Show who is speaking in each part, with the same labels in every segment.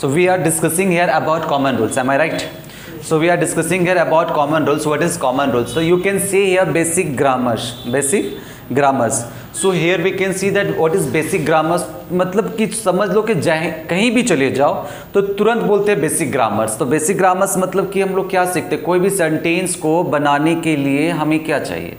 Speaker 1: So we are discussing here about common rules. Am I right? So we are discussing here about common rules. What is common rules? So you can see here basic grammars. Basic grammars. So here we can see that what is basic grammars. मतलब कि समझ लो कि कहीं भी चले जाओ तो तुरंत बोलते हैं बेसिक ग्रामर्स. तो बेसिक ग्रामर्स मतलब कि हम लोग क्या सीखते हैं, कोई भी सेंटेंस को बनाने के लिए हमें क्या चाहिए,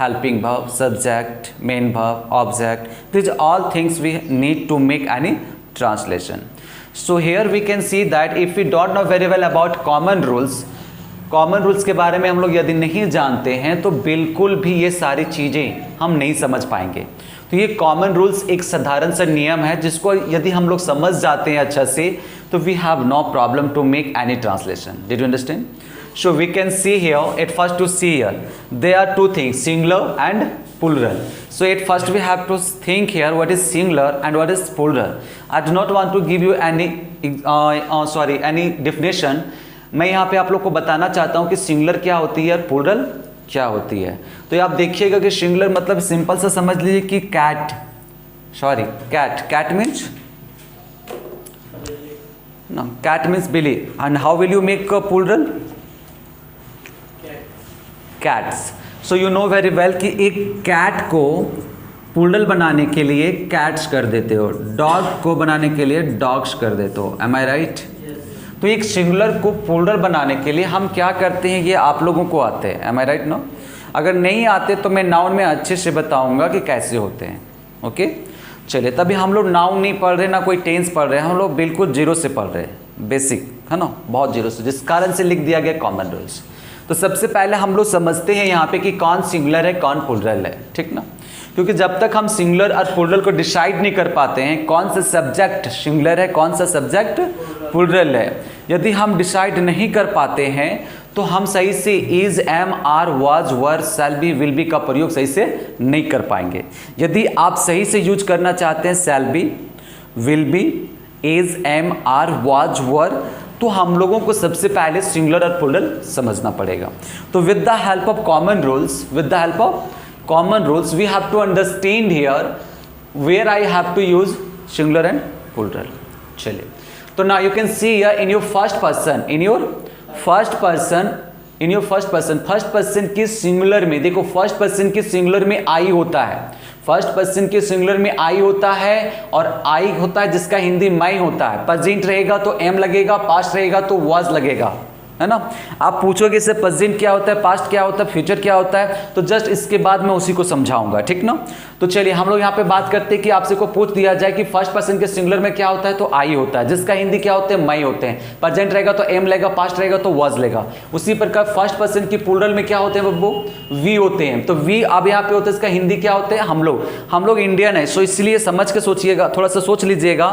Speaker 1: helping verb, subject, main verb, object. This all things we need to make any translation. So here we can see that if we don't know very well about common rules के बारे में हम लोग यदि नहीं जानते हैं तो बिल्कुल भी ये सारी चीज़ें हम नहीं समझ पाएंगे. तो ये कॉमन रूल्स एक साधारण सा नियम है जिसको यदि हम लोग समझ जाते हैं अच्छा से तो we have no problem to make any translation. Did you understand? So we can see here, at first to see here, there are two things, singular and plural. So at first we have to think here what is singular and what is plural. I do not want to give you any definition. मैं यहाँ पे आप लोग को बताना चाहता हूँ कि सिंगुलर क्या होती है और प्लूरल क्या होती है. तो आप देखिएगा कि सिंगुलर मतलब सिंपल सा समझ लीजिए कि cat means no, cat means Billy. And how will you make a plural? Cats. So you know very well कि एक कैट को प्लूरल बनाने के लिए कैट्स कर देते हो, डॉग को बनाने के लिए डॉग्स कर देते हो. एम आई राइट? तो एक सिंगुलर को प्लूरल बनाने के लिए हम क्या करते हैं ये आप लोगों को आते हैं. एम आई राइट? नो, अगर नहीं आते तो मैं नाउन में अच्छे से बताऊंगा कि कैसे होते हैं. ओके चलिए, तभी हम लोग नाउन नहीं पढ़ रहे ना कोई टेंस पढ़ रहे हैं, हम लोग बिल्कुल जीरो से पढ़ रहे हैं, बेसिक है ना, बहुत जीरो से, जिस कारण से लिख दिया गया कॉमन रूल्स. तो सबसे पहले हम लोग समझते हैं यहाँ पे कि कौन सिंगुलर है कौन प्लूरल है, ठीक ना. क्योंकि जब तक हम सिंगुलर और प्लूरल को डिसाइड नहीं कर पाते हैं कौन सा सब्जेक्ट सिंगुलर है कौन सा सब्जेक्ट प्लूरल है, यदि हम डिसाइड नहीं कर पाते हैं तो हम सही से is, am, are, was, were, shall be, will be का प्रयोग सही से नहीं कर पाएंगे. यदि आप सही से यूज करना चाहते हैं shall be, will be, is, am, are, was, were, तो हम लोगों को सबसे पहले सिंगुलर और प्लूरल समझना पड़ेगा. तो with the help of common rules we have to understand here where I have to use singular and plural. चलिए, तो now you can see here in your first person की सिंगुलर में देखो, first person की singular में आई होता है, first person के सिंगुलर में आई होता है और आई होता है जिसका हिंदी मैं होता है. प्रेजेंट रहेगा तो एम लगेगा, पास्ट रहेगा तो वाज लगेगा, है ना. आप पूछोगे इससे प्रेजेंट क्या होता है, पास्ट क्या होता है, फ्यूचर क्या होता है, तो जस्ट इसके बाद मैं उसी को समझाऊंगा, ठीक ना. तो चलिए हम लोग यहाँ पे बात करते हैं कि आपसे को पूछ दिया जाए कि फर्स्ट पर्सन के सिंगुलर में क्या होता है, तो आई होता है जिसका हिंदी क्या होते हैं, मैं होते हैं. प्रेजेंट रहेगा तो एम लेगा, पास्ट रहेगा तो वाज लेगा. उसी प्रकार फर्स्ट पर्सन की प्लूरल में क्या होते हैं बब्बू, वी होते हैं. तो वी अब यहाँ पे होते हैं, इसका हिंदी क्या होते हैं, हम लोग इंडियन है. सो इसलिए समझ के सोचिएगा, थोड़ा सा सोच लीजिएगा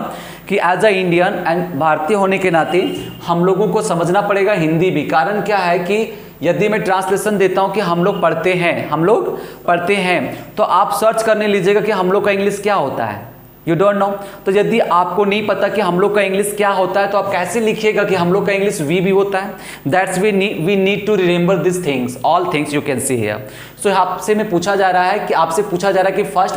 Speaker 1: कि एज अ इंडियन एंड भारतीय होने के नाते हम लोगों को समझना पड़ेगा हिंदी भी. कारण क्या है कि यदि मैं ट्रांसलेशन देता हूं कि हम लोग पढ़ते हैं तो आप सर्च करने लीजिएगा कि हम लोग का इंग्लिश क्या होता है, यू डोंट नो. तो यदि आपको नहीं पता कि हम लोग का इंग्लिश क्या होता है तो आप कैसे लिखिएगा कि हम लोग का इंग्लिश वी भी होता है. That's we need to remember this things, all things you can see here. So आपसे में पूछा जा रहा है कि फर्स्ट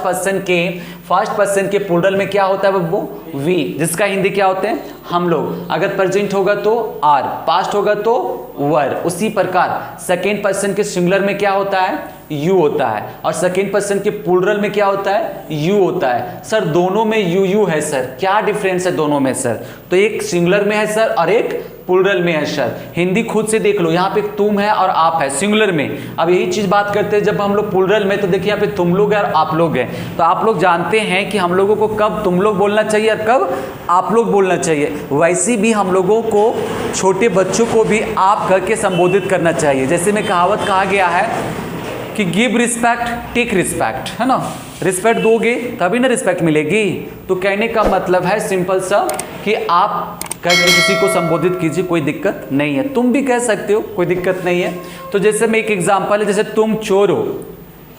Speaker 1: पर्सन के प्लूरल में क्या होता है बब्बू, वी, जिसका हिंदी क्या होते हैं, हम लोग. अगर प्रेजेंट होगा तो आर, पास्ट होगा तो वर. उसी प्रकार सेकेंड पर्सन के सिंगुलर में क्या होता है, यू होता है, और सेकेंड पर्सन के प्लूरल में क्या होता है, यू होता है. सर दोनों में यू है सर, क्या डिफरेंस है दोनों में सर, तो एक सिंगुलर में है सर और एक प्लूरल में है सर. हिंदी खुद से देख लो, यहाँ पे तुम है और आप है सिंगुलर में. अब यही चीज बात करते हैं जब हम लोग प्लूरल में, तो देखिए यहाँ पे तुम लोग है और आप लोग हैं. तो आप लोग जानते हैं कि हम लोगों को कब तुम लोग बोलना चाहिए और कब आप लोग बोलना चाहिए. वैसे भी हम लोगों को छोटे बच्चों को भी आप करके संबोधित करना चाहिए. जैसे में कहावत कहा गया है कि गिव रिस्पेक्ट टेक रिस्पेक्ट, है ना. रिस्पेक्ट दोगे तभी ना रिस्पेक्ट मिलेगी. तो कहने का मतलब है सिंपल सा कि आप करके किसी को संबोधित कीजिए, कोई दिक्कत नहीं है. तुम भी कह सकते हो, कोई दिक्कत नहीं है. तो जैसे मैं एक एग्जांपल है, जैसे तुम चोर हो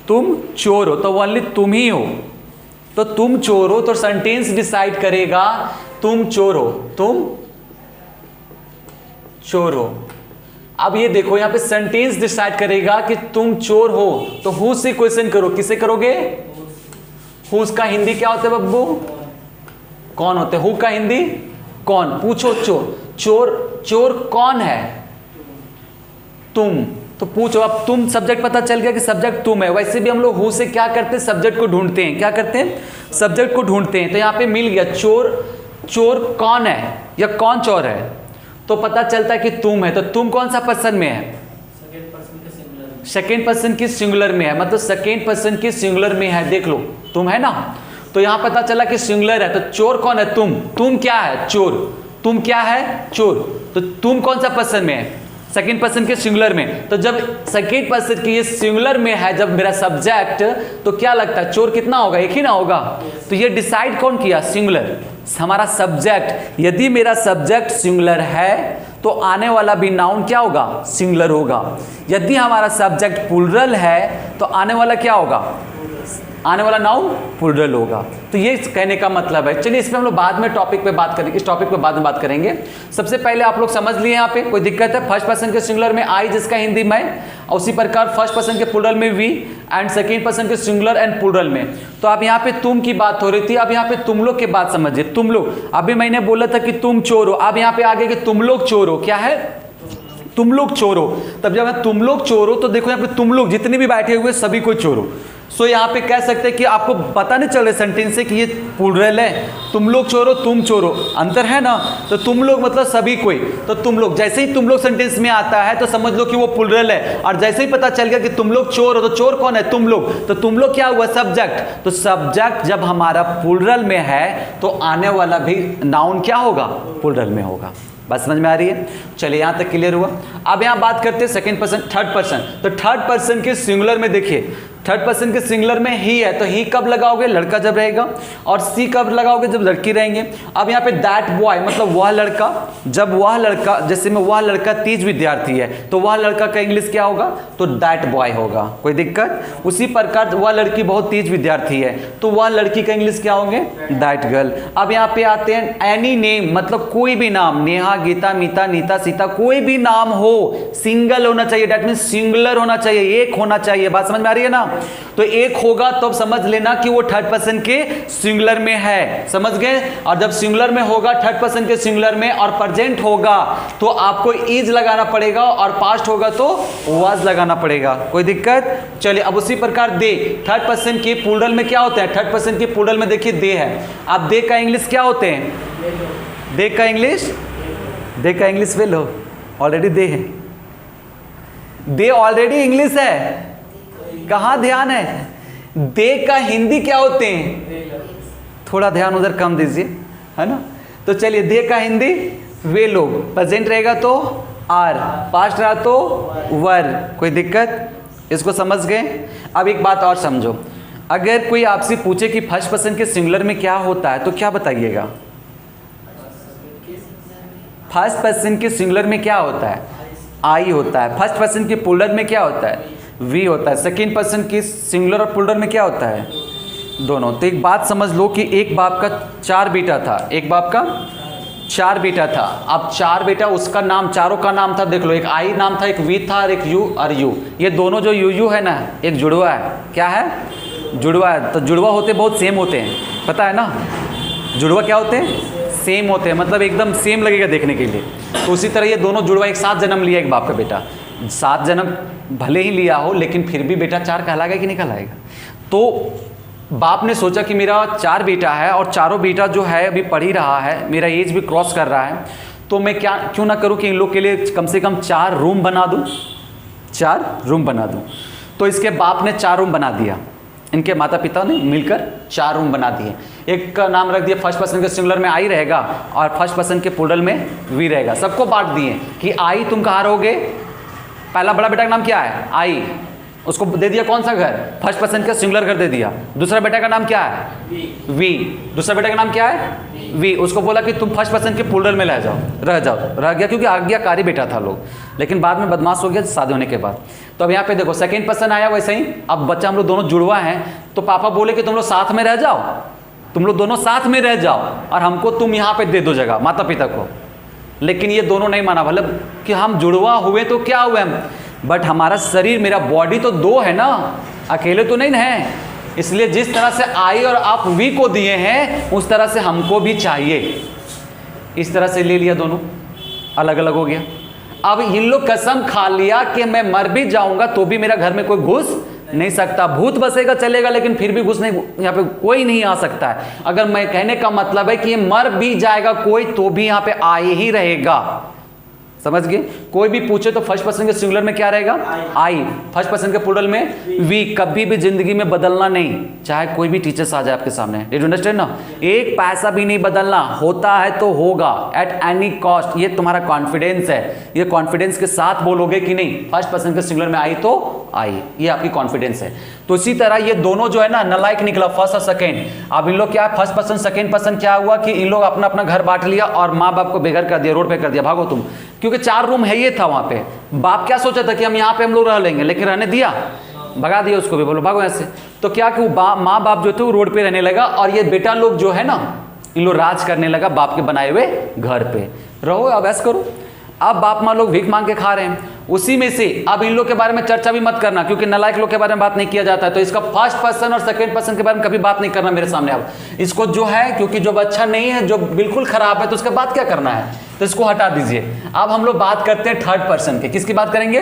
Speaker 1: तो ओनली तुम ही हो. तो तुम चोर हो तो सेंटेंस डिसाइड करेगा तुम चोर हो. अब ये देखो यहाँ पे सेंटेंस डिसाइड करेगा कि तुम चोर हो, तो हु से क्वेश्चन करो, किसे करोगे, हु का हिंदी क्या होता है बब्बू, कौन होते हैं, हु का हिंदी कौन, पूछो चोर, चोर चोर कौन है, तुम, तो पूछो। अब तुम सब्जेक्ट पता चल गया कि सब्जेक्ट तुम है। वैसे भी हम लोग हु से क्या करते हैं, सब्जेक्ट को ढूंढते हैं, क्या करते हैं, सब्जेक्ट को ढूंढते हैं। तो यहाँ पे मिल गया चोर, चोर कौन है या कौन चोर है, तो पता चलता है कि तुम है। तो तुम कौन सा पर्सन में है, सेकेंड पर्सन की सिंगुलर में है, मतलब सेकेंड पर्सन की सिंगुलर में है। देख लो तुम है ना, तो यहां पता चला कि सिंगुलर है। तो चोर कौन है, तुम क्या है, चोर, तुम क्या है, चोर। तो तुम कौन सा पर्सन में है, सेकेंड पर्सन के सिंगुलर में। तो जब सेकेंड पर्सन की ये सिंगुलर में है, जब मेरा सब्जेक्ट, तो क्या लगता है चोर कितना होगा, एक ही ना होगा। तो ये डिसाइड कौन किया, सिंगुलर, हमारा सब्जेक्ट। यदि मेरा सब्जेक्ट सिंगुलर है तो आने वाला भी नाउन क्या होगा, सिंगुलर होगा। यदि हमारा सब्जेक्ट प्लूरल है तो आने वाला क्या होगा, आने वाला नाउन प्लूरल होगा। तो ये कहने का मतलब है। चलिए इस पे हम लोग बाद में टॉपिक पे बात करेंगे, इस टॉपिक पे बाद में बात करेंगे। सबसे पहले आप लोग समझ लिए यहाँ पे कोई दिक्कत है, फर्स्ट पर्सन के सिंगुलर में आई, जिसका हिंदी मैं, और उसी प्रकार फर्स्ट पर्सन के प्लूरल में वी, एंड सेकेंड पर्सन के सिंगुलर एंड प्लूरल में। तो अब यहाँ पे तुम की बात हो रही थी, अब यहाँ पे तुम लोग की बात समझिए। तुम लोग, अभी मैंने बोला था कि तुम चोर हो, अब यहाँ पे आगे कि तुम लोग चोर हो, क्या है, तुम लोग चोर हो। तब जब तुम लोग चोर हो तो देखो यहाँ पे तुम लोग जितने भी बैठे हुए सभी कोई चोर हो। सो यहाँ पे कह सकते हैं कि आपको पता नहीं चल रहा सेंटेंस से कि ये प्लूरल है, तुम लोग चोर हो, तुम चोर हो, अंतर है ना। तो तुम लोग मतलब सभी कोई, तो तुम लोग, जैसे ही तुम लोग सेंटेंस में आता है तो समझ लो कि वो प्लूरल है। और जैसे ही पता चल गया कि तुम लोग चोर हो, तो चोर कौन है, तुम लोग। तो तुम लोग क्या हुआ, सब्जेक्ट। तो सब्जेक्ट जब हमारा प्लूरल में है तो आने वाला भी नाउन क्या होगा, प्लूरल में होगा। बात समझ में आ रही है, चलिए यहां तक क्लियर हुआ। अब यहां बात करते हैं सेकंड पर्सन, थर्ड पर्सन। तो थर्ड पर्सन के सिंगुलर में देखिए, थर्ड पर्सन के सिंगुलर में ही है, तो ही कब लगाओगे, लड़का जब रहेगा, और सी कब लगाओगे, जब लड़की रहेंगे। अब यहाँ पे दैट बॉय मतलब वह लड़का, जब वह लड़का, जैसे में वह लड़का तीज विद्यार्थी है तो वह लड़का का इंग्लिश क्या होगा, तो दैट बॉय होगा, कोई दिक्कत। उसी प्रकार वह लड़की बहुत तेज विद्यार्थी है तो वह लड़की का इंग्लिश क्या होंगे, दैट गर्ल। अब यहाँ पे आते हैं एनी नेम, मतलब कोई भी नाम, नेहा, गीता, मीता, नीता, सीता, कोई भी नाम हो, सिंगल होना चाहिए, दैट मीन सिंगुलर होना चाहिए, एक होना चाहिए। बात समझ में आ रही है ना। तो एक होगा तो समझ लेना कि वो थर्ड पर्सन के सिंगुलर में है, समझ गए। और जब सिंगुलर में होगा, थर्ड पर्सन के सिंगुलर में, और प्रेजेंट होगा तो आपको इज लगाना पड़ेगा, और पास्ट होगा तो वाज लगाना पड़ेगा, कोई दिक्कत। चलिए अब उसी प्रकार दे, थर्ड पर्सन की प्लूरल में क्या होते हैं, थर्ड पर्सन की प्लूरल में देखिए दे है। अब दे का इंग्लिश क्या होते हैं, दे का इंग्लिश, दे का इंग्लिश वे लो, ऑलरेडी दे है, दे ऑलरेडी इंग्लिश है, कहां ध्यान है। दे का हिंदी क्या होते हैं, थोड़ा ध्यान उधर कम दीजिए, है ना। तो चलिए दे का हिंदी वे लोग, प्रेजेंट रहेगा तो आर, पास्ट रहा तो वर, कोई दिक्कत, इसको समझ गए। अब एक बात और समझो, अगर कोई आपसे पूछे कि फर्स्ट पर्सन के सिंगुलर में क्या होता है तो क्या बताइएगा, फर्स्ट पर्सन के सिंगुलर में क्या होता है, आई होता है। फर्स्ट पर्सन के प्लूरल में क्या होता है, वी होता है। सेकेंड पर्सन की सिंगुलर और प्लूरल में क्या होता है, दोनों। तो एक बात समझ लो कि एक बाप का 4 बेटा था, एक बाप का 4 बेटा था। अब 4 बेटा, उसका नाम, चारों का नाम था, देख लो, एक आई नाम था, एक वी था, और एक यू और यू। ये दोनों जो यू है ना, एक जुड़वा है, क्या है, जुड़वा है। तो जुड़वा होते बहुत सेम होते हैं, पता है ना, जुड़वा क्या होते हैं, सेम होते हैं, मतलब एकदम सेम लगेगा देखने के लिए। तो उसी तरह ये दोनों जुड़वा एक साथ जन्म लिया, एक बाप का बेटा, 7 जन्म भले ही लिया हो लेकिन फिर भी बेटा 4 कहलाएगा कि नहीं कहलाएगा। तो बाप ने सोचा कि मेरा 4 बेटा है और चारों बेटा जो है अभी पढ़ ही रहा है, मेरा एज भी क्रॉस कर रहा है, तो मैं क्यों ना करूं कि इन लोग के लिए कम से कम 4 रूम बना दूं, 4 रूम बना दूं। तो इसके बाप ने 4 रूम बना दिया, इनके माता पिता ने मिलकर 4 रूम बना दिए। एक का नाम रख दिया, फर्स्ट पर्सन के सिंगुलर में आई रहेगा और फर्स्ट पर्सन के प्लूरल में वी रहेगा। सबको बांट दिए कि आई तुम कहाँ रहोगे, पहला बड़ा बेटा का नाम क्या है, आई, उसको दे दिया कौन सा घर, फर्स्ट पर्सन का सिंगुलर घर दे दिया। दूसरा बेटा का नाम क्या है, वी, दूसरा बेटा का नाम क्या है, वी, उसको बोला कि तुम फर्स्ट पर्सन के प्लूरल में रह गया, क्योंकि आज्ञाकारी बेटा था लोग, लेकिन बाद में बदमाश हो गया शादी होने के बाद। तो अब यहाँ पे देखो सेकेंड पर्सन आया, वैसे ही अब बच्चा, हम लोग दोनों जुड़वा हैं, तो पापा बोले कि तुम लोग साथ में रह जाओ, तुम लोग दोनों साथ में रह जाओ और हमको तुम यहाँ पे दे दो जगह, माता पिता को। लेकिन ये दोनों नहीं माना, मतलब कि हम जुड़वा हुए तो क्या हुए हम, बट हमारा शरीर, मेरा बॉडी तो 2 है ना, अकेले तो नहीं है। इसलिए जिस तरह से आई और आप वी को दिए हैं उस तरह से हमको भी चाहिए। इस तरह से ले लिया, दोनों अलग अलग हो गया। अब इन लोग कसम खा लिया कि मैं मर भी जाऊंगा तो भी मेरा घर में कोई घुस नहीं सकता, भूत बसेगा चलेगा लेकिन फिर भी घुस नहीं, यहाँ पे कोई नहीं आ सकता है। अगर मैं कहने का मतलब है कि ये मर भी जाएगा कोई तो भी यहाँ पे आए ही रहेगा, समझ गए। कोई भी पूछे तो फर्स्ट पर्सन के सिंगुलर में क्या रहेगा, आई। फर्स्ट पर्सन के प्लूरल में वी। कभी भी जिंदगी में बदलना नहीं, चाहे कोई भी टीचर्स आ जाए आपके सामने, डिड यू अंडरस्टैंड ना। एक पैसा भी नहीं बदलना, होता है तो होगा एट एनी कॉस्ट। ये तुम्हारा कॉन्फिडेंस है, ये कॉन्फिडेंस के साथ बोलोगे कि नहीं फर्स्ट पर्सन के सिंगुलर में आई तो आई, ये आपकी कॉन्फिडेंस है। तो इसी तरह ये दोनों जो है ना नलायक निकला, फर्स्ट और सेकेंड। अब इन लोग क्या, फर्स्ट पर्सन सेकेंड पर्सन क्या हुआ कि इन लोग अपना अपना घर बांट लिया और माँ बाप को बेघर कर दिया, रोड पे कर दिया, भागो तुम। क्योंकि 4 रूम है ये था वहां पे। बाप क्या सोचा था कि हम यहाँ पे हम लोग रह लेंगे, लेकिन रहने दिया, भगा दिया उसको भी, बोलो भागो ऐसे। तो क्या कि माँ बाप जो थे वो रोड पे रहने लगा और ये बेटा लोग जो है ना इन लोग राज करने लगा बाप के बनाए हुए घर पे। रहो अब ऐसा करो। अब बाप माँ लोग भीख मांग के खा रहे हैं, उसी में से अब इन लोग के बारे में चर्चा भी मत करना, क्योंकि नालायक लोग के बारे में बात नहीं किया जाता है। तो इसका फर्स्ट पर्सन और सेकंड पर्सन के बारे में कभी बात नहीं करना मेरे सामने। अब इसको जो है, क्योंकि जो अच्छा नहीं है, जो बिल्कुल खराब है, तो उसके बाद क्या करना है, तो इसको हटा दीजिए। अब हम लोग बात करते हैं थर्ड पर्सन के। किसकी बात करेंगे,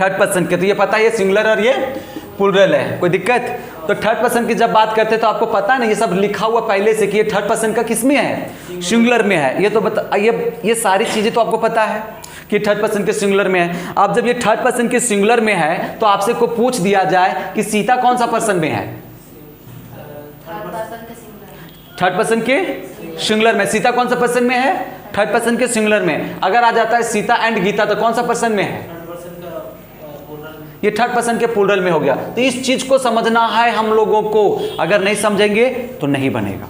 Speaker 1: थर्ड पर्सन के। तो ये पता है ये सिंगुलर और ये प्लूरल है, कोई दिक्कत। तो थर्ड पर्सन की जब बात करते हैं तो आपको पता है ना, ये सब लिखा हुआ पहले से कि ये थर्ड पर्सन का किस में है, सिंगुलर में है। ये तो बता, ये सारी चीजें तो आपको पता है कि थर्ड पर्सन के सिंगुलर में है। अब जब ये थर्ड पर्सन के सिंगुलर में है तो आपसे को पूछ दिया जाए कि सीता कौन सा पर्सन में है, थर्ड पर्सन के सिंगुलर में। सीता कौन सा पर्सन में है, थर्ड पर्सन के सिंगुलर में। अगर आ जाता है सीता एंड गीता तो कौन सा पर्सन में है, ये थर्ड पर्सन के प्लूरल में हो गया। तो इस चीज को समझना है हम लोगों को, अगर नहीं समझेंगे तो नहीं बनेगा।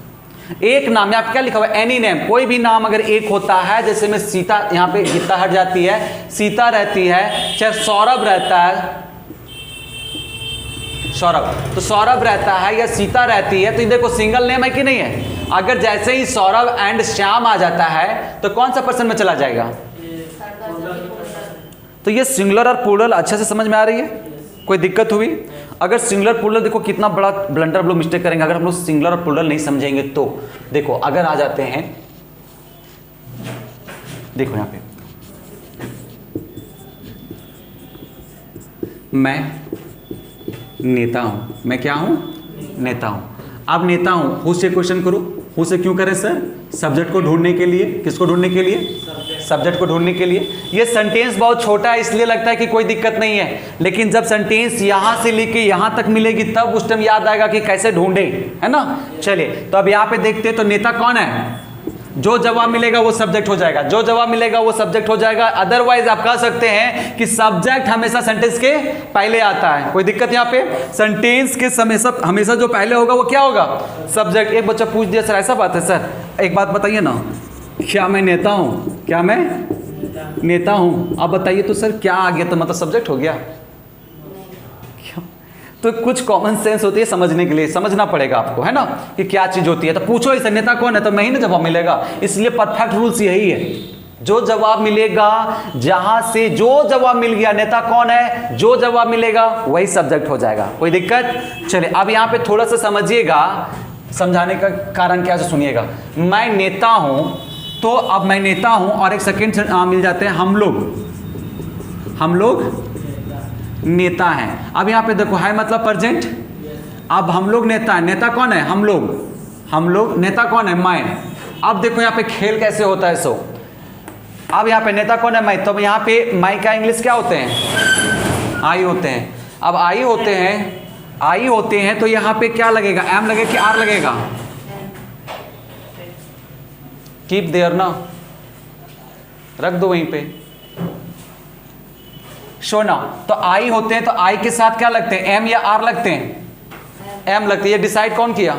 Speaker 1: एक नाम में आप क्या लिखा हुआ है, एनी नेम, कोई भी नाम अगर एक होता है, जैसे में सीता, यहाँ पे गीता हट जाती है, सीता रहती है, चाहे सौरभ रहता है, सौरभ, तो सौरभ रहता है या सीता रहती है, तो ये देखो सिंगल नेम है कि नहीं है। अगर जैसे ही सौरभ एंड श्याम आ जाता है तो कौन सा पर्सन में चला जाएगा। तो ये सिंगुलर और प्लूरल अच्छे से समझ में आ रही है, कोई दिक्कत हुई। अगर सिंगुलर प्लूरल, देखो कितना बड़ा ब्लंडर हम लोग मिस्टेक करेंगे अगर हम लोग सिंगुलर और प्लूरल नहीं समझेंगे तो। देखो अगर आ जाते हैं, देखो यहां पे मैं नेता हूं, मैं क्या हूं, नेता हूं। अब नेता हूं, हु से क्वेश्चन करो, हु से क्यों करें सर, सब्जेक्ट को ढूंढने के लिए। किसको ढूंढने के लिए, सब्जेक्ट को ढूंढने के लिए। ये सेंटेंस बहुत छोटा है इसलिए लगता है कि कोई दिक्कत नहीं है, लेकिन जब सेंटेंस यहां से लेके यहां तक मिलेगी तब उस टाइम याद आएगा कि कैसे ढूंढे, है ना। चलिए तो अब यहां पे देखते हैं, तो नेता कौन है, जो जवाब मिलेगा वो सब्जेक्ट हो जाएगा, जो जवाब मिलेगा वो सब्जेक्ट हो जाएगा। अदरवाइज आप कह सकते हैं कि सब्जेक्ट हमेशा सेंटेंस के पहले आता है, कोई दिक्कत यहाँ पे। सेंटेंस के हमेशा जो पहले होगा वो क्या होगा, सब्जेक्ट। एक बच्चा पूछ दिया सर ऐसा बात है, सर एक बात बताइए ना, क्या मैं नेता हूं, क्या मैं नेता हूं, आप बताइए तो सर क्या आ गया, तो मतलब सब्जेक्ट हो गया। तो कुछ कॉमन सेंस होती है समझने के लिए, समझना पड़ेगा आपको, है ना, कि क्या चीज होती है। तो पूछो इसे नेता कौन है, तो मैं ही ना जवाब मिलेगा। इसलिए परफेक्ट रूल्स यही है, जो जवाब मिलेगा, जहां से जो जवाब मिल गया, नेता कौन है, जो जवाब मिलेगा वही सब्जेक्ट हो जाएगा, कोई दिक्कत। चलिए अब यहां पे थोड़ा सा समझिएगा, समझाने का कारण क्या है सुनिएगा। मैं नेता हूं, तो अब मैं नेता हूं और एक सेकेंड मिल जाते हैं, हम लोग नेता हैं। अब यहां पे देखो है मतलब प्रेजेंट। अब हम लोग नेता है, नेता कौन है, हम लोग, नेता कौन है, मैं। अब देखो यहां पे खेल कैसे होता है सो। अब यहां पे नेता कौन है, मैं, तो यहां पे मैं का इंग्लिश क्या होते हैं, आई होते हैं। अब आई होते हैं तो यहां पे क्या लगेगा, एम लगेगा कि आर लगेगा, कीप देयर ना, रख दो वहीं पे, शो ना। तो आई होते हैं तो आई के साथ क्या लगते हैं, एम या आर लगते हैं, एम लगते हैं। ये डिसाइड कौन किया,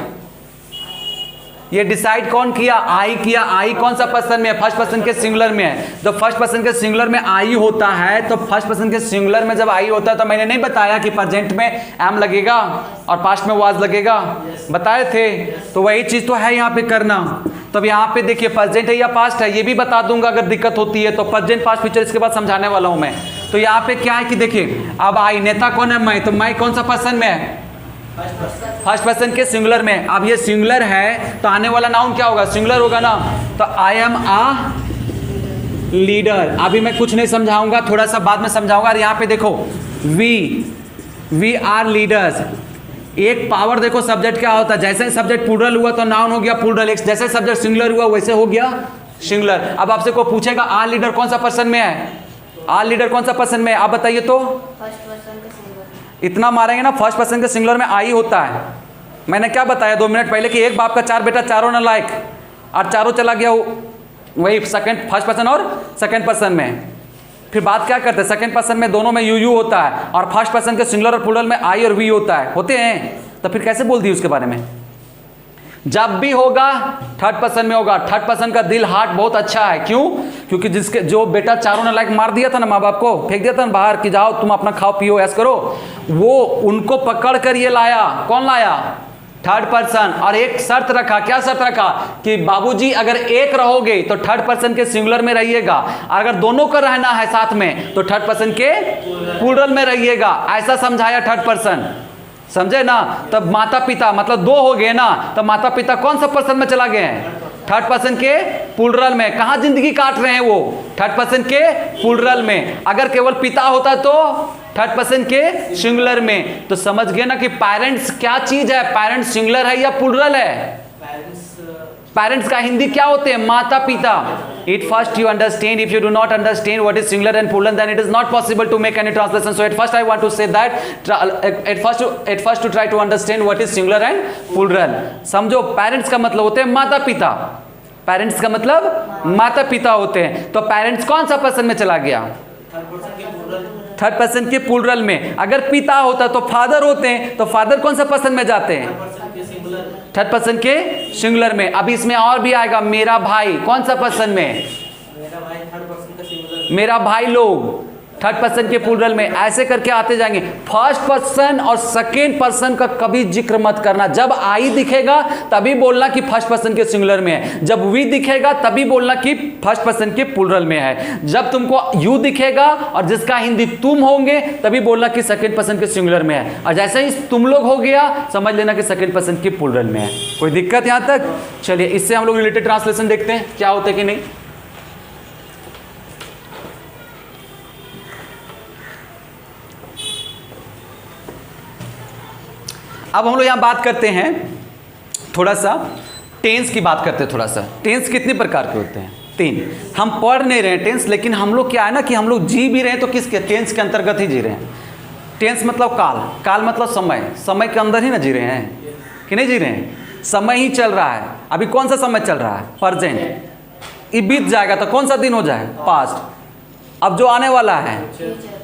Speaker 1: ये डिसाइड कौन किया, आई किया। आई कौन सा पर्सन में है, फर्स्ट पर्सन के सिंगुलर में है। तो फर्स्ट पर्सन के सिंगुलर में आई होता है, तो फर्स्ट पर्सन के सिंगुलर में जब आई होता है तो मैंने नहीं बताया कि प्रेजेंट में एम लगेगा और पास्ट में वाज लगेगा, बताए थे। तो वही चीज तो है यहाँ पे करना। तब यहाँ पे देखिए प्रेजेंट है या पास्ट है, ये भी बता दूंगा अगर दिक्कत होती है तो। प्रेजेंट पास्ट फ्यूचर इसके बाद समझाने वाला हूं मैं। तो यहाँ पे क्या है कि देखिए अब आई, नेता कौन है, मैं, तो मैं कौन सा पर्सन में है, फर्स्ट पर्सन के सिंगुलर में। अब ये सिंगुलर है तो आने वाला नाउन क्या होगा, सिंगुलर होगा ना। तो आई एम आ लीडर। अभी मैं कुछ नहीं समझाऊंगा, थोड़ा सा बाद में समझाऊंगा। और यहाँ पे देखो वी आर लीडर्स। एक पावर देखो सब्जेक्ट क्या होता है, जैसे सब्जेक्ट प्लूरल हुआ तो नाउन हो गया प्लूरल, जैसे सब्जेक्ट सिंगुलर हुआ वैसे हो गया सिंगुलर। अब आपसे को पूछेगा आर लीडर कौन सा पर्सन में है, आर लीडर कौन सा पर्सन में है, आप बताइए तो।
Speaker 2: फर्स्ट पर्सन का सिंगुलर।
Speaker 1: इतना मारेंगे ना, फर्स्ट पर्सन के सिंगुलर में आई होता है। मैंने क्या बताया 2 मिनट पहले कि एक बाप का 4 बेटा, चारों नालायक, और चारों चला गया वही सेकंड फर्स्ट पर्सन और सेकंड पर्सन में। फिर बात क्या करते हैं, सेकंड पर्सन में दोनों में यू होता है, और फर्स्ट पर्सन के सिंगुलर और प्लूरल में आई और वी होता है, होते हैं। तो फिर कैसे बोल दी उसके बारे में। जब भी होगा थर्ड पर्सन में होगा। थर्ड पर्सन का दिल हार्ट बहुत अच्छा है, क्यों, क्योंकि जिसके जो बेटा चारों ने लाइक मार दिया था ना, माँ बाप को फेंक दिया था ना बाहर कि जाओ तुम अपना खाओ पियो ऐस करो, वो उनको पकड़ कर ये लाया। कौन लाया, थर्ड पर्सन। और एक शर्त रखा, क्या शर्त रखा कि बाबूजी अगर एक रहोगे तो थर्ड पर्सन के सिंगुलर में रहिएगा, अगर दोनों को रहना है साथ में तो थर्ड पर्सन के प्लूरल में रहिएगा। ऐसा समझाया थर्ड पर्सन, समझे ना। तब माता पिता मतलब 2 हो गए ना, तब माता पिता कौन सा पर्सन में चला गए हैं, थर्ड पर्सन के प्लूरल में। कहां जिंदगी काट रहे हैं वो, थर्ड पर्सन के प्लूरल में। अगर केवल पिता होता तो थर्ड पर्सन के सिंगुलर में। तो समझ गए ना कि पेरेंट्स क्या चीज है, पेरेंट्स सिंगुलर है या प्लूरल है। पेरेंट्स का हिंदी क्या होते हैं, माता पिता। At first you understand, if you do not understand what is singular and plural, then it is not possible to make any translation. So at first I want to say that at first to try to understand what is singular and plural. समझो, parents का मतलब होते हैं माता पिता, parents का मतलब माता पिता होते हैं। तो पेरेंट्स कौन सा पर्सन में चला गया, थर्ड पर्सन के प्लूरल में। अगर पिता होता तो फादर होते हैं, तो फादर कौन सा पर्सन में जाते हैं, थर्ड पर्सन के सिंगुलर में। अब इसमें और भी आएगा, मेरा भाई कौन सा पर्सन में,
Speaker 2: मेरा भाई थर्ड पर्सन का सिंगुलर।
Speaker 1: मेरा भाई लोग थर्ड पर्सन के प्लूरल में। ऐसे करके आते जाएंगे। फर्स्ट पर्सन और सेकेंड पर्सन का कभी जिक्र मत करना। जब आई दिखेगा तभी बोलना कि फर्स्ट पर्सन के सिंगुलर में है, जब वी दिखेगा तभी बोलना कि फर्स्ट पर्सन के प्लूरल में है, जब तुमको यू दिखेगा और जिसका हिंदी तुम होंगे तभी बोलना कि सेकेंड पर्सन के सिंगुलर में है, और जैसे ही तुम लोग हो गया समझ लेना कि सेकेंड पर्सन के प्लूरल में है। कोई दिक्कत यहां तक। चलिए इससे हम लोग रिलेटेड ट्रांसलेशन देखते हैं क्या होता है कि नहीं। अब हम लोग यहां बात करते हैं थोड़ा सा टेंस की बात करते हैं। थोड़ा सा टेंस कितने प्रकार के होते हैं, 3। हम पढ़ नहीं रहे हैं टेंस, लेकिन हम लोग क्या है ना कि हम लोग जी भी रहे हैं तो किसके, टेंस के अंतर्गत ही जी रहे हैं। टेंस मतलब काल, काल मतलब समय, समय के अंदर ही ना जी रहे हैं कि नहीं जी रहे हैं। समय ही चल रहा है। अभी कौन सा समय चल रहा है, प्रेजेंट। ये बीत जाएगा तो कौन सा दिन हो जाए, पास्ट। अब जो आने वाला है,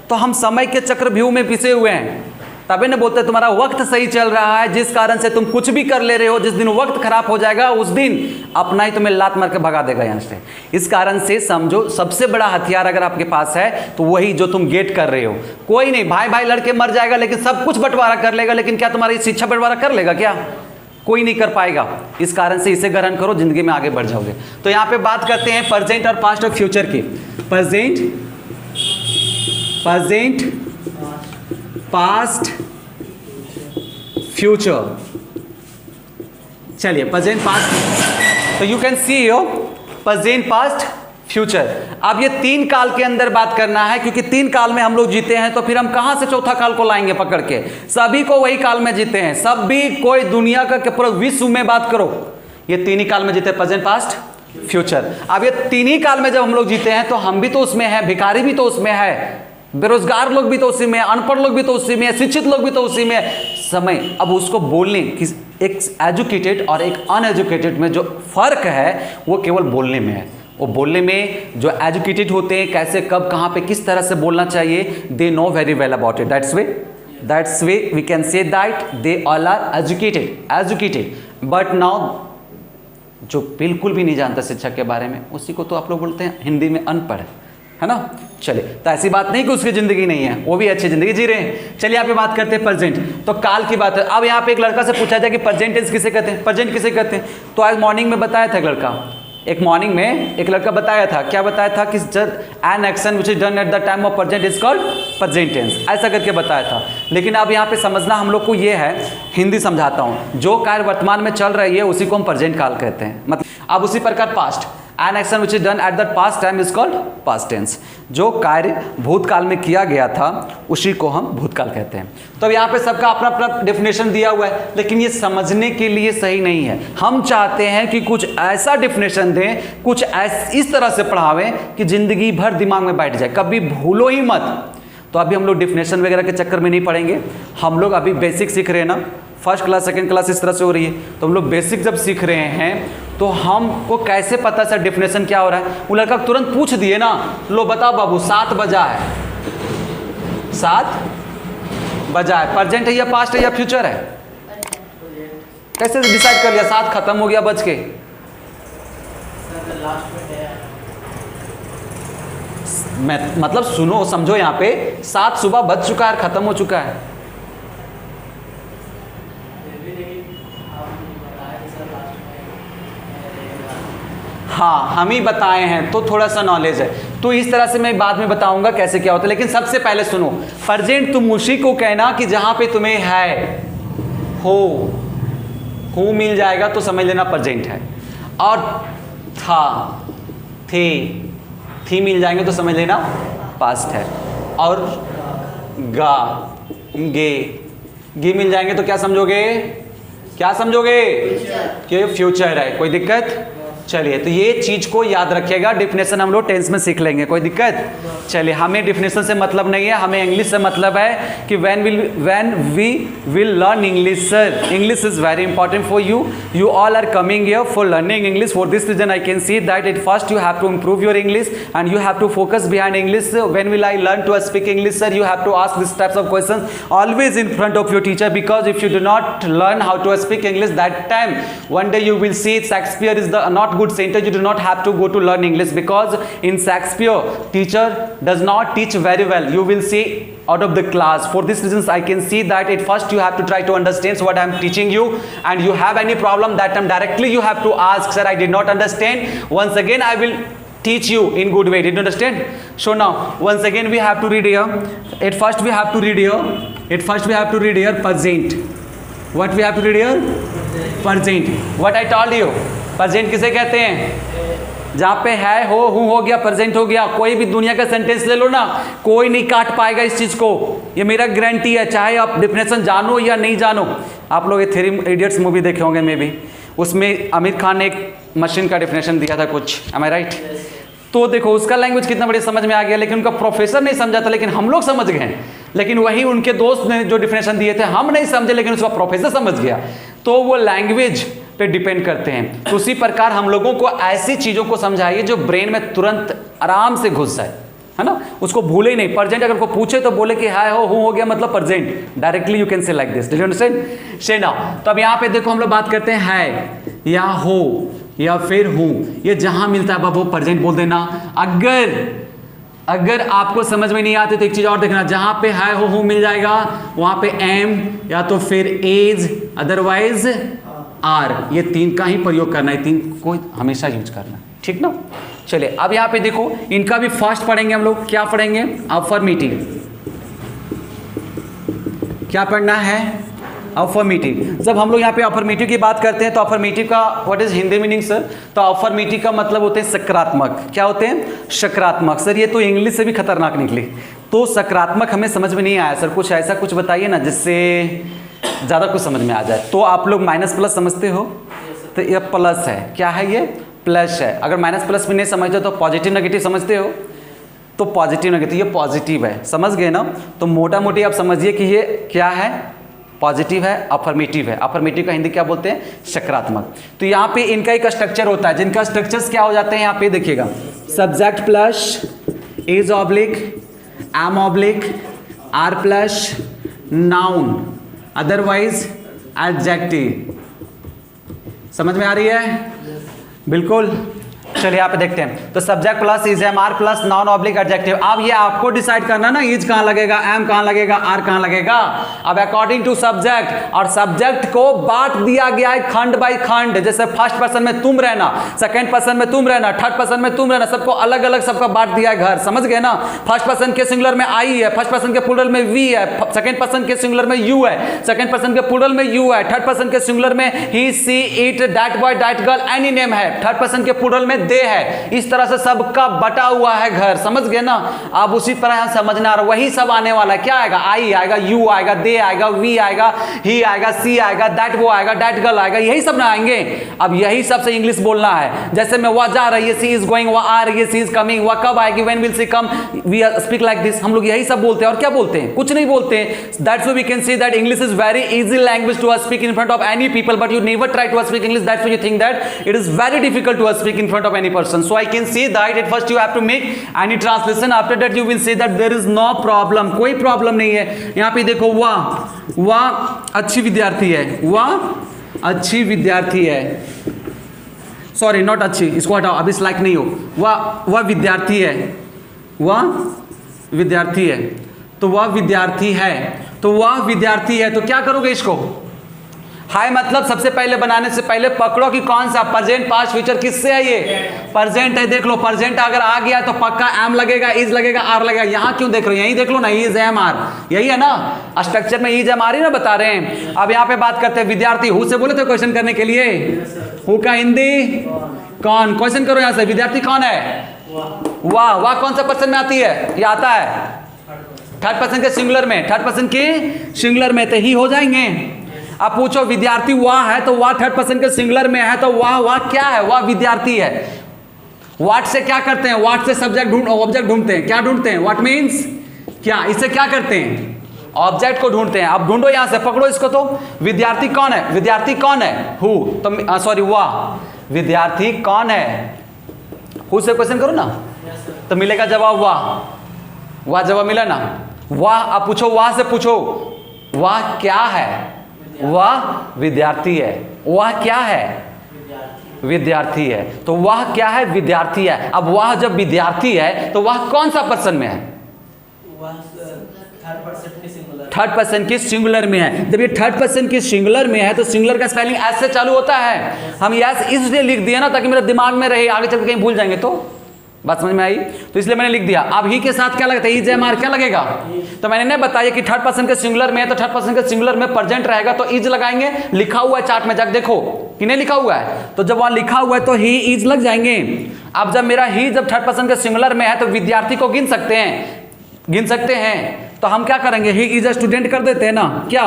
Speaker 1: तो हम समय के चक्रव्यूह में पिसे हुए हैं। तभी ना बोलते तुम्हारा वक्त सही चल रहा है, जिस कारण से तुम कुछ भी कर ले रहे हो, जिस दिन वक्त खराब हो जाएगा उस दिन अपना ही तुम्हें लात मार के भगा देगा यहाँ से। इस कारण से समझो सबसे बड़ा हथियार अगर आपके पास है तो वही जो तुम गेट कर रहे हो। कोई नहीं, भाई भाई लड़के मर जाएगा लेकिन सब कुछ बंटवारा कर लेगा, लेकिन क्या तुम्हारी शिक्षा बंटवारा कर लेगा, क्या कोई नहीं कर पाएगा। इस कारण से इसे ग्रहण करो, जिंदगी में आगे बढ़ जाओगे। तो यहाँ पे बात करते हैं प्रेजेंट और पास्ट और फ्यूचर की। Present, past, future. चलिए प्रेजेंट पास्ट, तो you can C yo present past future. अब ये 3 काल के अंदर बात करना है, क्योंकि 3 काल में हम लोग जीते हैं, तो फिर हम कहां से चौथा काल को लाएंगे पकड़ के। सभी को वही काल में जीते हैं, सब भी कोई दुनिया का पूरा विश्व में बात करो ये 3 ही काल में जीते, प्रेजेंट पास्ट फ्यूचर। अब ये 3 ही काल में जब हम लोग जीते हैं तो हम भी तो उसमें है, भिखारी भी तो उसमें है, बेरोजगार लोग भी तो उसी में, अनपढ़ लोग भी तो उसी में, शिक्षित लोग भी तो उसी में। समय अब उसको बोलने कि एक एजुकेटेड और एक अनएजुकेटेड में जो फर्क है वो केवल बोलने में है। वो बोलने में जो एजुकेटेड होते हैं कैसे कब कहाँ पे किस तरह से बोलना चाहिए, they know very well about it. That's way we can say that they all are educated. But now जो बिल्कुल भी नहीं जानता शिक्षा के बारे में, उसी को तो आप लोग बोलते हैं हिंदी में अनपढ़, है ना। चलिए, तो ऐसी बात नहीं कि उसकी जिंदगी नहीं है, वो भी अच्छी जिंदगी जी रहे हैं। चलिए यहाँ पे बात करते हैं प्रेजेंट, तो काल की बात है। अब यहाँ पे एक लड़का से पूछा जाए कि प्रेजेंट टेंस किसे कहते हैं, प्रेजेंट किसे कहते हैं, तो आज मॉर्निंग में बताया था एक लड़का, एक मॉर्निंग में एक लड़का बताया था, क्या बताया था कि an action which is done at the time of present is called present tense, ऐसा करके बताया था। लेकिन अब यहाँ पे समझना हम लोग को ये है, हिंदी समझाता हूँ, जो कार्य वर्तमान में चल रही है उसी को हम प्रेजेंट काल कहते हैं। मतलब अब उसी प्रकार past, an action which is done at the past time is called past tense. जो कार्य भूतकाल में किया गया था उसी को हम भूतकाल कहते हैं। तो यहाँ पे सबका अपना अपना डेफिनेशन दिया हुआ है, लेकिन ये समझने के लिए सही नहीं है। हम चाहते हैं कि कुछ ऐसा डेफिनेशन दें, कुछ इस तरह से पढ़ावें कि जिंदगी भर दिमाग में बैठ जाए, कभी भूलो ही मत। तो अभी हम लोग डेफिनेशन वगैरह के चक्कर में नहीं पढ़ेंगे, हम लोग अभी बेसिक सीख रहे हैं ना, फर्स्ट क्लास सेकंड क्लास इस तरह से हो रही है, तो हम लोग बेसिक जब सीख रहे हैं तो हमको कैसे पता सर डेफिनेशन क्या हो रहा है। वो लड़का तुरंत पूछ दिए ना, लो बताओ बाबू 7 बजा है, 7 बजा है, प्रेजेंट है या पास्ट है या फ्यूचर है? कैसे डिसाइड कर लिया 7 खत्म हो गया बज के? मतलब सुनो समझो, यहाँ पे 7 सुबह बज चुका है, खत्म हो चुका है। हाँ हम ही बताए हैं तो थोड़ा सा नॉलेज है, तो इस तरह से मैं बाद में बताऊंगा कैसे क्या होता है। लेकिन सबसे पहले सुनो, प्रेजेंट तुम उसी को कहना कि जहां पे तुम्हें है, हो मिल जाएगा तो समझ लेना प्रेजेंट है, और था, थी मिल जाएंगे तो समझ लेना पास्ट है, और गे मिल जाएंगे तो क्या समझोगे? क्या समझोगे? कि फ्यूचर है। कोई दिक्कत? चलिए, तो ये चीज को याद रखिएगा, डेफिनेशन हम लोग टेंस में सीख लेंगे, कोई दिक्कत? चलिए, हमें डेफिनेशन से मतलब नहीं है, हमें इंग्लिश से मतलब है कि when we will learn English sir, English is very important for you all are coming here for learning English. For this reason I can see that at first you have to improve your English and you have to focus behind English. When will I learn to speak English sir? You have to ask these types of questions always in front of your teacher, because if you do not learn how to speak English, that time one day you will see Shakespeare is the not good center. You do not have to go to learn English, because in Shakespeare teacher does not teach very well. You will see out of the class. For this reasons I can see that at first you have to try to understand what I am teaching you, and you have any problem that time directly you have to ask, sir I did not understand, once again I will teach you in good way. Did you understand? So now once again we have to read here. At first we have to read here present. What we have to read here? Present. What I told you, present किसे कहते हैं? जहाँ पे है, हो गया, present हो गया। कोई भी दुनिया का सेंटेंस ले लो ना, कोई नहीं काट पाएगा इस चीज़ को, ये मेरा गारंटी है, चाहे आप डेफिनेशन जानो या नहीं जानो। आप लोग ये थ्री इडियट्स मूवी देखे होंगे मे बी, उसमें आमिर खान ने एक मशीन का डेफिनेशन दिया था कुछ, एम आई राइट? तो देखो उसका लैंग्वेज कितना बड़े समझ में आ गया, लेकिन उनका प्रोफेसर नहीं समझा था, लेकिन हम लोग समझ गए। लेकिन वही उनके दोस्त ने जो डेफिनेशन दिए थे हम नहीं समझे, लेकिन उसका प्रोफेसर समझ गया। तो वो लैंग्वेज पे डिपेंड करते हैं। तो उसी प्रकार हम लोगों को ऐसी चीज़ों को समझाइए जो ब्रेन में तुरंत आराम से घुस जाए, है ना, उसको भूले ही नहीं। प्रेजेंट अगर को पूछे तो बोले कि हाय हो गया मतलब present, directly you can say like this. Did you understand? से नाउ तो अब यहाँ पे देखो हम लोग बात करते हैं है या हो या फिर हूँ, ये जहाँ मिलता है बाबू प्रेजेंट बोल देना। अगर आपको समझ में नहीं आती तो एक चीज़ और देखना, जहाँ पे है हो मिल जाएगा वहाँ पे एम या तो फिर एज, अदरवाइज आर, ये 3 का ही प्रयोग करना है, 3 को हमेशा यूज करना, ठीक ना। चलिए अब यहाँ पे देखो, इनका भी फर्स्ट पढ़ेंगे हम लोग। क्या पढ़ेंगे? अफर्मेटिव। क्या पढ़ना है? अफर्मेटिव। जब हम लोग यहाँ पे अफर्मेटिव की बात करते हैं तो अफर्मेटिव का what is Hindi meaning sir? तो अफर्मेटिव का मतलब होते हैं सकारात्मक। क्या होते हैं? सकारात्मक। सर ये तो इंग्लिश से भी खतरनाक निकली, तो सकारात्मक हमें समझ में नहीं आया सर, कुछ ऐसा कुछ बताइए ना जिससे ज़्यादा कुछ समझ में आ जाए। तो आप लोग माइनस प्लस समझते हो, तो ये प्लस है। क्या है ये? प्लस है। अगर माइनस प्लस भी नहीं समझते तो पॉजिटिव नेगेटिव समझते हो, तो पॉजिटिव नेगेटिव, ये पॉजिटिव है, समझ गए ना। तो मोटा मोटी आप समझिए कि ये क्या है? पॉजिटिव है, अफर्मेटिव है। अफर्मेटिव का हिंदी क्या बोलते हैं? सकारात्मक। तो यहाँ पे इनका एक स्ट्रक्चर होता है, जिनका स्ट्रक्चर्स क्या हो जाते हैं यहाँ पे देखिएगा, subject plus is oblique am oblique are plus noun otherwise adjective. समझ में आ रही है? बिल्कुल। चलिए यहाँ पे देखते हैं। तो subject plus is am are plus noun oblique adjective. अब ये आपको डिसाइड करना ना, इज कहाँ लगेगा, एम कहाँ लगेगा, आर कहाँ लगेगा। अब अकॉर्डिंग टू सब्जेक्ट, और सब्जेक्ट को बांट दिया गया है खंड बाई खंड। जैसे फर्स्ट पर्सन में तुम रहना, सेकंड पर्सन में तुम रहना, थर्ड पर्सन में तुम रहना, सबको अलग अलग सबका बांट दिया है घर। समझ गए ना। फर्स्ट पर्सन के सिंगुलर में आई है, फर्स्ट पर्सन के प्लूरल में वी है, सेकंड पर्सन के सिंगुलर में यू है, सेकंड पर्सन के प्लूरल में यू है, थर्ड पर्सन के सिंगुलर में he she it that boy that girl any name है, थर्ड पर्सन के प्लूरल में दे है। इस तरह से सबका बटा हुआ है घर। समझ गए ना। अब उसी तरह यहां समझना, और वही सब आने वाला है। क्या आएगा, आई आएगा, यू आएगा, दे आएगा, वी आएगा, ही आएगा, सी आएगा, दैट वो आएगा, दैट गर्ल आएगा, यही सब ना आएंगे। अब यही सब से इंग्लिश बोलना है। जैसे मैं वह जा रही है, सी इज गोइंग, वह आ रही है, सी इज कमिंग, वह कब आएगी, when will she come, we speak like this. हम लोग यही सब बोलते हैं। और क्या बोलते हैं, कुछ नहीं बोलते हैं। That's why we can see that English is very easy language to speak in front of any people, but you never try to speak English. That's why you think that it is very difficult to speak in front of any person. So I can say that at first you have to make any translation, after that you will say that there is no problem. कोई problem नहीं है। यहाँ पे देखो, वह अच्छी विद्यार्थी है, वह अच्छी विद्यार्थी है, सॉरी नॉट अच्छी, इसको हटाओ, अब इस लायक नहीं हो। वह विद्यार्थी है, वह विद्यार्थी है, तो वह विद्यार्थी है, तो वह विद्यार्थी है। तो क्या करोगे इसको, हाय मतलब सबसे पहले बनाने से पहले पकड़ो कि कौन सा प्रेजेंट पास्ट फ्यूचर किससे है। ये प्रेजेंट है, देख लो प्रेजेंट अगर आ गया तो पक्का एम लगेगा, इज लगेगा, आर लगेगा। यहां क्यों देख रहे हो, यही देख लो ना, इज एम आर, यही है ना स्ट्रक्चर में, इज एम आर ही ना बता रहे हैं। अब यहाँ पे बात करते हैं विद्यार्थी। हु से बोले थे क्वेश्चन करने के लिए, हु का हिंदी कौन, क्वेश्चन करो यहां से। विद्यार्थी कौन है, वाह कौन सा पर्सन में आती है, ये आता है थर्ड पर्सन के सिंगुलर में, थर्ड पर्सन के सिंगुलर में, तो ही हो जाएंगे। अब पूछो विद्यार्थी वह है, तो वह थर्ड पर्सन के सिंगुलर में है, तो वह क्या है, वह विद्यार्थी है। व्हाट से क्या करते हैं, व्हाट से सब्जेक्ट ऑब्जेक्ट ढूंढते हैं। क्या ढूंढते हैं, व्हाट मीन्स क्या, इससे क्या करते हैं, ऑब्जेक्ट को ढूंढते हैं। अब ढूंढो यहां से, पकड़ो इसको। तो विद्यार्थी कौन है, विद्यार्थी कौन है, हु, तो सॉरी वह विद्यार्थी कौन है, हु से क्वेश्चन करो ना, तो मिलेगा जवाब वाह जवाब मिला ना, वाह। अब पूछो वाह से, पूछो वाह क्या है, वह विद्यार्थी है, वह क्या है, विद्यार्थी है, तो वह क्या है, विद्यार्थी है। अब वह जब विद्यार्थी है तो वह कौन सा पर्सन में है, थर्ड पर्सन के सिंगुलर में है। जब ये थर्ड पर्सन के सिंगुलर में है तो सिंगुलर का स्पेलिंग एस से चालू होता है। हम यस इसलिए लिख दिया ना ताकि मेरे दिमाग में रहे, आगे चल के कहीं भूल जाएंगे। तो बात समझ में आई, तो इसलिए मैंने लिख दिया। अब ही के साथ क्या लगता है, इज एम आर क्या लगेगा, तो मैंने नहीं बताया कि थर्ड पर्सन के सिंगुलर में है तो थर्ड पर्सन के सिंगुलर में प्रेजेंट रहेगा तो इज लगाएंगे। लिखा हुआ है चार्ट में, जाकर देखो कि नहीं लिखा हुआ है, तो जब वहां लिखा हुआ है तो ही इज लग जाएंगे। अब जब मेरा ही जब थर्ड पर्सन के सिंगुलर में है तो विद्यार्थी को गिन सकते हैं, तो हम क्या करेंगे, ही इज अ स्टूडेंट कर देते हैं ना। क्या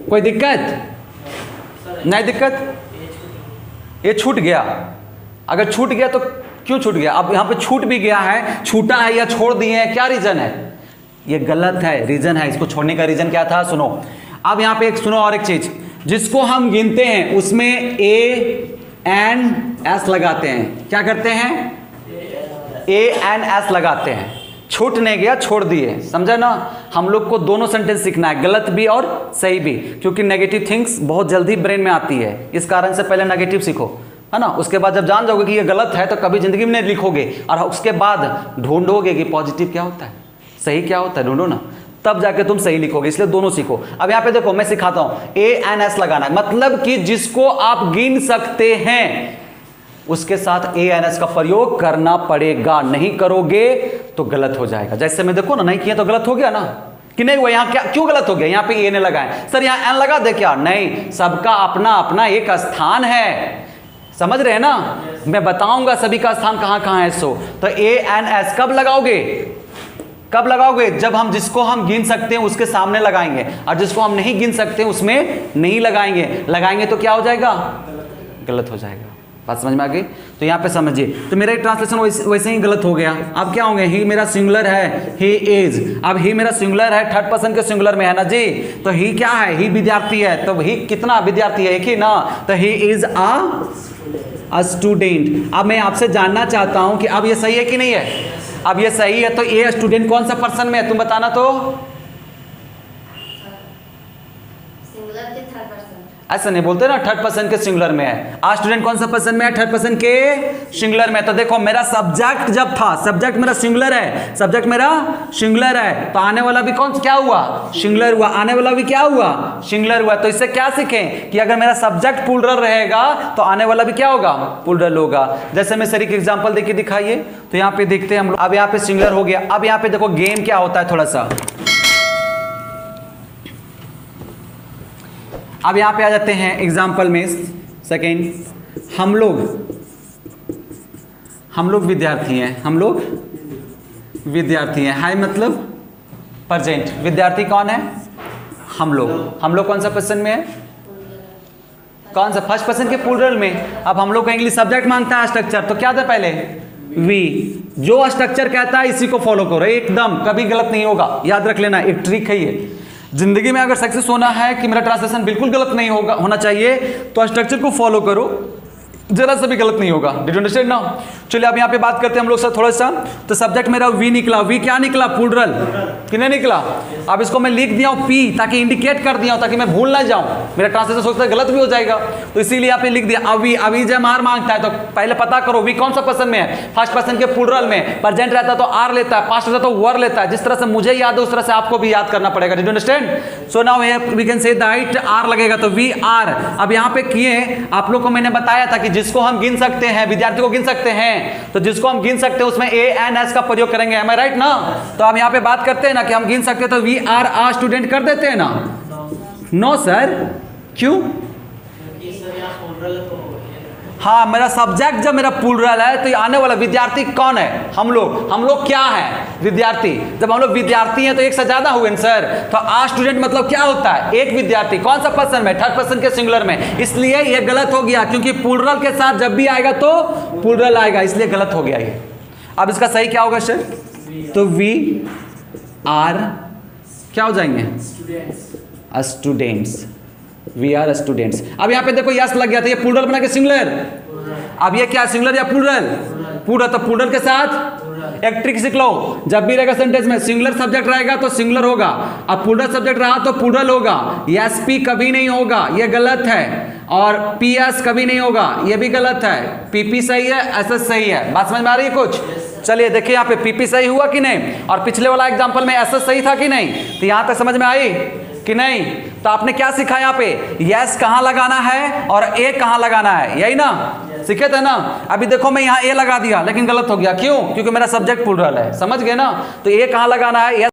Speaker 1: कोई दिक्कत नहीं, दिक्कत ये छूट गया, अगर छूट गया तो क्यों छूट गया। अब यहां पे छूट भी गया है, छूटा है या छोड़ दिए हैं, क्या रीजन है, ये गलत है, रीजन है। इसको छोड़ने का रीजन क्या था, सुनो। अब यहां पे एक सुनो और एक चीज, जिसको हम गिनते हैं उसमें ए एन एस लगाते हैं। क्या करते हैं, ए एन एस लगाते हैं। छूट नहीं गया, छोड़ दिए, समझा ना। हम लोग को दोनों सेंटेंस सीखना है, गलत भी और सही भी, क्योंकि नेगेटिव थिंग्स बहुत जल्दी ब्रेन में आती है। इस कारण से पहले नेगेटिव सीखो, है ना। उसके बाद जब जान जाओगे कि ये गलत है तो कभी जिंदगी में नहीं लिखोगे, और उसके बाद ढूंढोगे कि पॉजिटिव क्या होता है, सही क्या होता है, ढूंढो ना, तब जाके तुम सही लिखोगे। इसलिए दोनों सीखो। अब यहाँ पे देखो मैं सिखाता हूं, ए एन एस लगाना, मतलब कि जिसको आप गिन सकते हैं उसके साथ ए एन एस का प्रयोग करना पड़ेगा, नहीं करोगे तो गलत हो जाएगा। जैसे मैं देखो ना, नहीं किया तो गलत हो गया ना, कि नहीं हुआ। यहाँ क्या क्यों गलत हो गया, यहाँ पे ए ने लगाए, सर यहाँ एन लगा दे क्या, नहीं, सबका अपना अपना एक स्थान है, समझ रहे हैं ना। मैं बताऊंगा सभी का स्थान कहां कहां है। सो तो ए एन एस कब लगाओगे, जब हम जिसको हम गिन सकते हैं उसके सामने लगाएंगे, और जिसको हम नहीं गिन सकते उसमें नहीं लगाएंगे तो क्या हो जाएगा, गलत हो जाएगा। बात समझ में आ गई। तो यहाँ पे समझिए, तो मेरा ट्रांसलेशन वैसे ही गलत हो गया। अब क्या होंगे, ही मेरा सिंगुलर है, ही इज। अब ही मेरा सिंगुलर है, थर्ड पर्सन के सिंगुलर में है ना जी, तो ही क्या है, ही विद्यार्थी है, तो ही कितना विद्यार्थी है, एक ही ना, तो ही इज अ स्टूडेंट। अब मैं आपसे जानना चाहता हूं कि अब ये सही है कि नहीं है। अब ये सही है तो ए स्टूडेंट कौन सा पर्सन में है, तुम बताना। तो ऐसा नहीं बोलते ना, थर्ड पर्सन के सिंगुलर में है। आर स्टूडेंट कौन सा पर्सन में है? थर्ड पर्सन के सिंगुलर में। तो देखो मेरा सब्जेक्ट जब था, सब्जेक्ट मेरा सिंगुलर है, सब्जेक्ट मेरा सिंगुलर है, तो आने वाला भी कौन क्या हुआ? सिंगुलर हुआ। आने वाला भी क्या हुआ? सिंगुलर हुआ। तो इससे क्या सीखें कि अगर मेरा सब्जेक्ट प्लूरल रहेगा तो आने वाला भी क्या होगा? प्लूरल होगा। जैसे मैं सर एक एग्जांपल देके दिखाइए, तो यहाँ पे देखते हैं हम लोग। अब यहाँ पे सिंगुलर हो गया। अब यहाँ पे देखो गेम क्या होता है थोड़ा सा। अब यहाँ पे आ जाते हैं एग्जाम्पल में। सेकेंड, हम लोग विद्यार्थी हैं, हम लोग विद्यार्थी हैं। हाय मतलब प्रेजेंट, विद्यार्थी कौन है? हम लोग कौन सा पर्सन में है? कौन सा? फर्स्ट पर्सन के प्लूरल में। अब हम लोग का इंग्लिश सब्जेक्ट मांगता है स्ट्रक्चर, तो क्या था पहले? वी। जो स्ट्रक्चर कहता है इसी को फॉलो करो, एकदम कभी गलत नहीं होगा। याद रख लेना, एक ट्रिक है ये। जिंदगी में अगर सक्सेस होना है कि मेरा ट्रांसलेशन बिल्कुल गलत नहीं होना चाहिए, तो स्ट्रक्चर को फॉलो करो, जरा सा भी गलत नहीं होगा। Did you understand now? चलिए अब यहाँ पे बात करते हैं हम लोग सर थोड़ा सा। तो सब्जेक्ट मेरा वी निकला। वी क्या निकला? प्लूरल। कितने निकला? अब इसको मैं लिख दिया हूँ पी, ताकि इंडिकेट कर दिया हूँ, ताकि मैं भूल ना जाऊँ। मेरा ट्रांसलेशन सोचता है गलत भी हो जाएगा, तो इसीलिए यहाँ पे लिख दिया अभी। अभी जब आर मांगता है तो पहले पता करो वी कौन सा पर्सन में है? फर्स्ट पर्सन के प्लूरल में। प्रेजेंट रहता है तो आर लेता है, पास्ट रहता है तो वर लेता है। जिस तरह से मुझे याद है उस तरह से आपको भी याद करना पड़ेगा। Did you understand? So now we can say that are लगेगा, तो वी आर। अब यहाँ पे किए, आप लोग को मैंने बताया था कि जिसको हम गिन सकते हैं, विद्यार्थी को गिन सकते हैं, तो जिसको हम गिन सकते हैं उसमें ए एन एस का प्रयोग करेंगे। एम आई राइट ना? तो हम यहाँ पे बात करते हैं ना कि हम गिन सकते हैं, तो वी आर आर स्टूडेंट कर देते हैं ना? नो सर, क्यों? हाँ, मेरा सब्जेक्ट जब मेरा प्लूरल है तो आने वाला विद्यार्थी कौन है? हम लोग क्या है? विद्यार्थी। जब हम लोग विद्यार्थी हैं तो एक से ज्यादा हुए सर, तो आर स्टूडेंट मतलब क्या होता है? एक विद्यार्थी। कौन सा पर्सन में? थर्ड पर्सन के सिंगुलर में। इसलिए ये गलत हो गया, क्योंकि प्लूरल के साथ जब भी आएगा तो प्लूरल आएगा, इसलिए गलत हो गया ये। अब इसका सही क्या होगा सर? तो वी आर क्या हो जाएंगे? स्टूडेंट्स। We are students. अब यहाँ पे देखो यस लग गया था, ये प्लूरल बना के सिंगुलर। अब ये क्या सिंगुलर या प्लूरल? प्लूरल। तो प्लूरल के साथ एक ट्रिक सीख लो, जब भी रहेगा सेंटेंस में सिंगुलर सब्जेक्ट रहेगा तो सिंगुलर होगा, अब प्लूरल सब्जेक्ट रहा तो प्लूरल होगा। यस पी कभी नहीं होगा, ये गलत है। और पी एस कभी नहीं होगा, ये भी गलत है। पीपी सही है, एस एस सही है। बात समझ में आ रही है कुछ? चलिए देखिए यहाँ पे पीपी सही हुआ कि नहीं, और पिछले वाला एग्जाम्पल में एस एस सही था कि नहीं? तो यहाँ तक समझ में आई कि नहीं? तो आपने क्या सीखा यहाँ पे? यस कहाँ लगाना है और ए कहाँ लगाना है, यही ना सीखे थे ना? अभी देखो मैं यहाँ ए लगा दिया लेकिन गलत हो गया, क्यों? क्योंकि मेरा सब्जेक्ट प्लूरल है। समझ गए ना? तो ए कहाँ लगाना है?